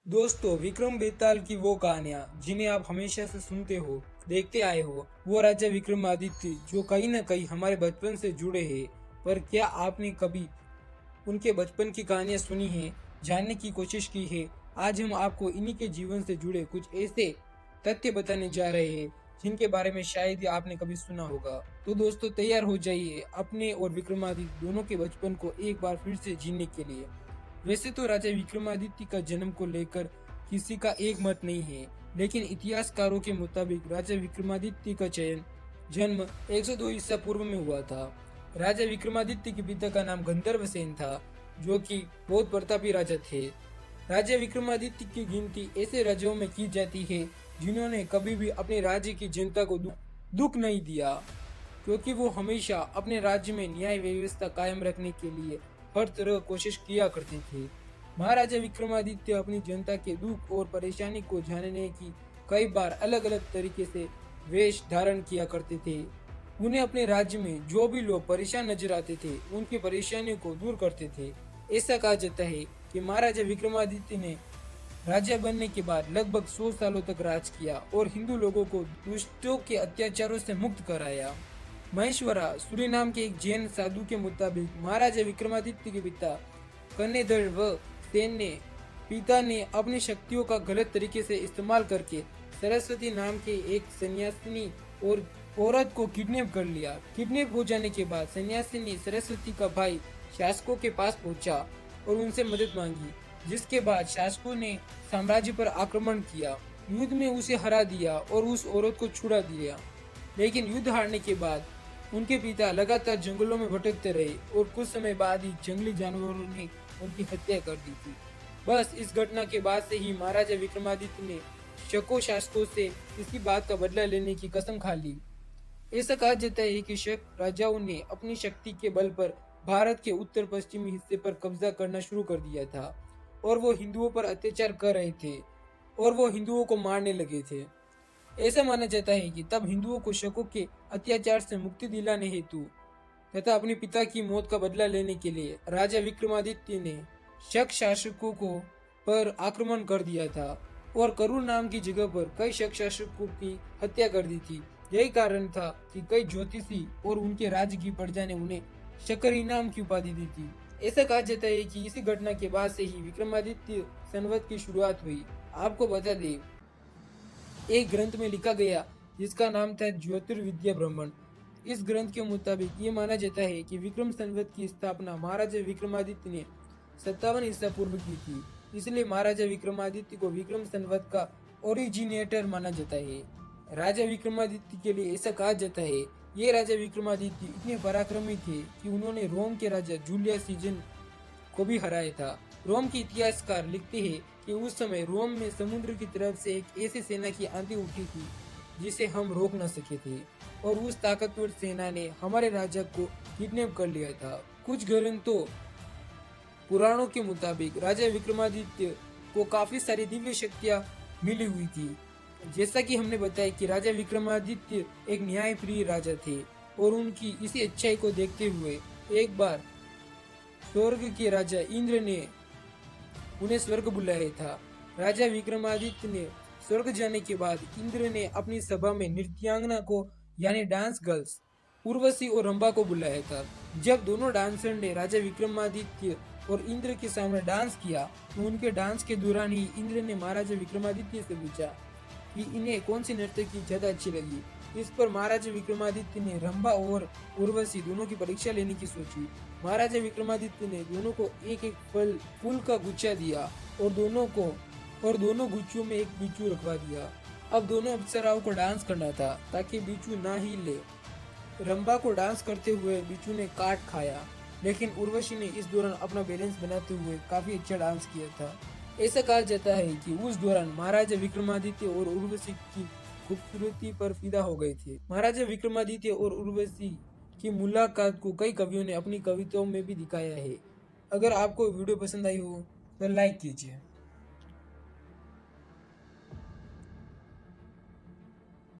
दोस्तों, विक्रम बेताल की वो कहानियां जिन्हें आप हमेशा से सुनते हो, देखते आए हो, वो राजा विक्रमादित्य जो कहीं ना कहीं हमारे बचपन से जुड़े हैं। पर क्या आपने कभी उनके बचपन की कहानियां सुनी हैं, जानने की कोशिश की है? आज हम आपको इन्हीं के जीवन से जुड़े कुछ ऐसे तथ्य बताने जा रहे हैं जिनके बारे में शायद ही आपने कभी सुना होगा। तो दोस्तों, तैयार हो जाइए अपने और विक्रमादित्य दोनों के बचपन को एक बार फिर से जीने के लिए। वैसे तो राजा विक्रमादित्य का जन्म को लेकर किसी का एक मत नहीं है, लेकिन इतिहासकारों के मुताबिक राजा विक्रमादित्य का जन्म 102 ईसा पूर्व में हुआ था। राजा विक्रमादित्य के पिता का नाम गंधर्व सेन था, जो कि बहुत प्रतापी राजा थे। राजा विक्रमादित्य की गिनती ऐसे राजाओं में की जाती है जिन्होंने कभी भी अपने राज्य की जनता को दुख नहीं दिया, क्योंकि वो हमेशा अपने राज्य में न्याय व्यवस्था कायम रखने के लिए हर तरह कोशिश किया करते थे। महाराजा विक्रमादित्य अपनी जनता के दुख और परेशानी को जानने की कई बार अलग अलग तरीके से वेश धारण किया करते थे। उन्हें अपने राज्य में जो भी लोग परेशान नजर आते थे, उनकी परेशानियों को दूर करते थे। ऐसा कहा जाता है कि महाराजा विक्रमादित्य ने राजा बनने के बाद लगभग 100 सालों तक राज किया और हिंदू लोगों को दुष्टों के अत्याचारों से मुक्त कराया। महेश्वरा सूरी नाम के एक जैन साधु के मुताबिक महाराजा विक्रमादित्य के कन्नेधर व सेन ने पिता ने अपनी शक्तियों का गलत तरीके से इस्तेमाल करके सरस्वती नाम के एक सन्यासिनी और औरत को किडनैप कर लिया। किडनैप हो जाने के बाद सन्यासिनी सरस्वती का भाई शासकों के पास पहुंचा और उनसे मदद मांगी, जिसके बाद शासकों ने साम्राज्य पर आक्रमण किया, युद्ध में उसे हरा दिया और उस औरत को छुड़ा दिया। लेकिन युद्ध हारने के बाद उनके पिता लगातार जंगलों में भटकते रहे और कुछ समय बाद ही जंगली जानवरों ने उनकी हत्या कर दी थी। बस इस घटना के बाद से ही महाराजा विक्रमादित्य ने शकों शासकों से इसी बात का बदला लेने की कसम खा ली। ऐसा कहा जाता है कि शक राजाओं ने अपनी शक्ति के बल पर भारत के उत्तर पश्चिमी हिस्से पर कब्जा करना शुरू कर दिया था और वो हिंदुओं पर अत्याचार कर रहे थे और वो हिंदुओं को मारने लगे थे। ऐसा माना जाता है कि तब हिंदुओं को शकों के अत्याचार से मुक्ति दिलाने हेतु तथा अपने पिता की मौत का बदला लेने के लिए राजा विक्रमादित्य ने शक शासकों को पर आक्रमण कर दिया था और करुण नाम की जगह पर कई शक शासकों की हत्या कर दी थी। यही कारण था कि कई ज्योतिषी और उनके राज्य की प्रजा ने उन्हें शकरी नाम की उपाधि दी थी। ऐसा कहा जाता है कि इसी घटना के बाद से ही विक्रमादित्य संवत की शुरुआत हुई। आपको बता दें, एक ग्रंथ में लिखा गया जिसका नाम था ज्योतिर्विद्या ब्राह्मण। इस ग्रंथ के मुताबिक ये माना जाता है कि विक्रम संवत की स्थापना महाराजा विक्रमादित्य ने 57 ईसा पूर्व की थी, इसलिए महाराजा विक्रमादित्य को विक्रम संवत का ओरिजिनेटर माना जाता है। राजा विक्रमादित्य के लिए ऐसा कहा जाता है, ये राजा विक्रमादित्य इतने पराक्रमी थे कि उन्होंने रोम के राजा जूलियस सीजन को भी हराया था। रोम के इतिहासकार लिखते हैं कि उस समय रोम में समुद्र की तरफ से एक ऐसी सेना की आंधी उठी थी जिसे हम रोक न सके थे और उस ताकतवर सेना ने हमारे राजा को किडनैप कर लिया था। कुछ ग्रंथों पुराणों के मुताबिक राजा विक्रमादित्य को काफी सारी दिव्य शक्तियां मिली हुई थी। जैसा कि हमने बताया कि राजा विक्रमादित्य एक न्यायप्रिय राजा थे और उनकी इसी अच्छाई को देखते हुए एक बार स्वर्ग के राजा इंद्र ने उन्हें स्वर्ग बुलाया था। राजा विक्रमादित्य ने स्वर्ग जाने के बाद इंद्र ने अपनी सभा में नृत्यांगना को यानी डांस गर्ल्स उर्वशी और रंभा को बुलाया था। जब दोनों डांसर ने राजा विक्रमादित्य और इंद्र के सामने डांस किया तो उनके डांस के दौरान ही इंद्र ने महाराजा विक्रमादित्य से पूछा कि इन्हें कौन सी नर्तकी ज्यादा अच्छी लगी। इस पर महाराजा विक्रमादित्य ने रंभा और उर्वशी दोनों की परीक्षा लेने की सोची। महाराजा विक्रमादित्य ने दोनों को एक एक फूल का गुच्छा दिया और दोनों गुच्छों में एक बिच्छू रखवा दिया। अब दोनों अप्सराओं को डांस करना था ताकि बिच्छू ना ही ले। रंभा को डांस करते हुए बिच्छू ने काट खाया, लेकिन उर्वशी ने इस दौरान अपना बैलेंस बनाते हुए काफी अच्छा डांस किया था। ऐसा कहा जाता है कि उस दौरान महाराजा विक्रमादित्य और उर्वशी की खूबसूरती पर फिदा हो गए थे। महाराजा विक्रमादित्य और उर्वशी की मुलाकात को कई कवियों ने अपनी कविताओं में भी दिखाया है। अगर आपको वीडियो पसंद आई हो तो लाइक कीजिए।